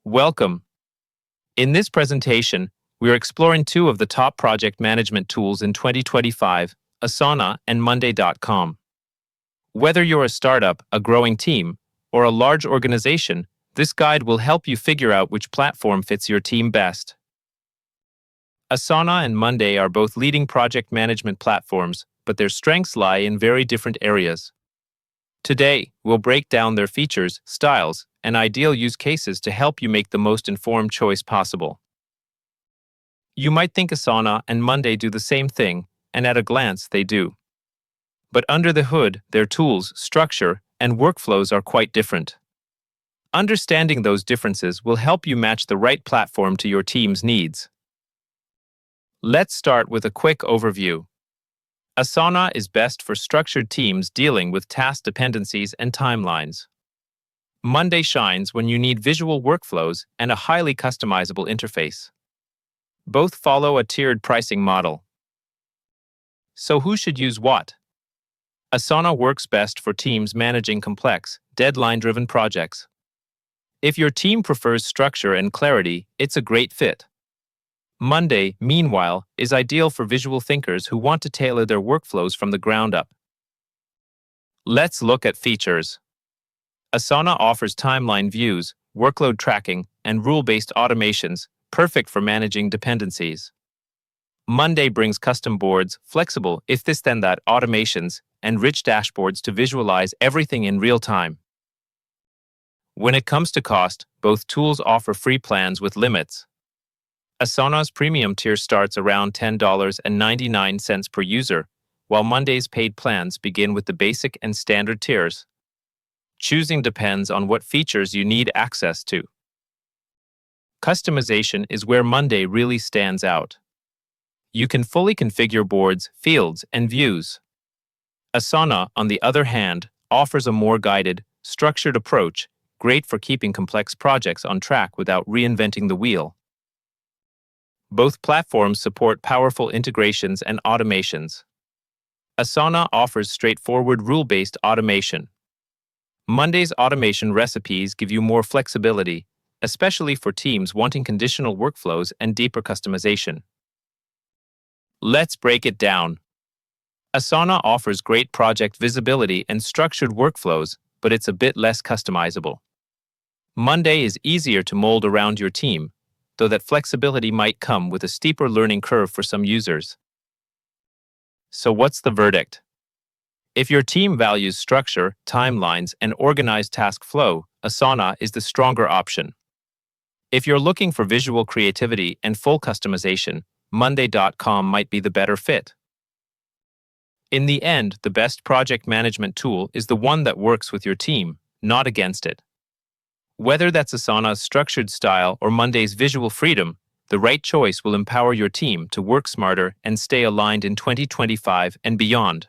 Welcome. In this presentation, we are exploring two of the top project management tools in 2025, Asana and Monday.com. Whether you're a startup, a growing team, or a large organization, this guide will help you figure out which platform fits your team best. Asana and Monday are both leading project management platforms, but their strengths lie in very different areas. Today, we'll break down their features, styles, and ideal use cases to help you make the most informed choice possible. You might think Asana and Monday do the same thing, and at a glance they do. But under the hood, their tools, structure, and workflows are quite different. Understanding those differences will help you match the right platform to your team's needs. Let's start with a quick overview. Asana is best for structured teams dealing with task dependencies and timelines. Monday shines when you need visual workflows and a highly customizable interface. Both follow a tiered pricing model. So who should use what? Asana works best for teams managing complex, deadline-driven projects. If your team prefers structure and clarity, it's a great fit. Monday, meanwhile, is ideal for visual thinkers who want to tailor their workflows from the ground up. Let's look at features. Asana offers timeline views, workload tracking, and rule-based automations, perfect for managing dependencies. Monday brings custom boards, flexible if this then that automations, and rich dashboards to visualize everything in real time. When it comes to cost, both tools offer free plans with limits. Asana's premium tier starts around $10.99 per user, while Monday's paid plans begin with the basic and standard tiers. Choosing depends on what features you need access to. Customization is where Monday really stands out. You can fully configure boards, fields, and views. Asana, on the other hand, offers a more guided, structured approach, great for keeping complex projects on track without reinventing the wheel. Both platforms support powerful integrations and automations. Asana offers straightforward rule-based automation. Monday's automation recipes give you more flexibility, especially for teams wanting conditional workflows and deeper customization. Let's break it down. Asana offers great project visibility and structured workflows, but it's a bit less customizable. Monday is easier to mold around your team, though that flexibility might come with a steeper learning curve for some users. So what's the verdict? If your team values structure, timelines, and organized task flow, Asana is the stronger option. If you're looking for visual creativity and full customization, Monday.com might be the better fit. In the end, the best project management tool is the one that works with your team, not against it. Whether that's Asana's structured style or Monday's visual freedom, the right choice will empower your team to work smarter and stay aligned in 2025 and beyond.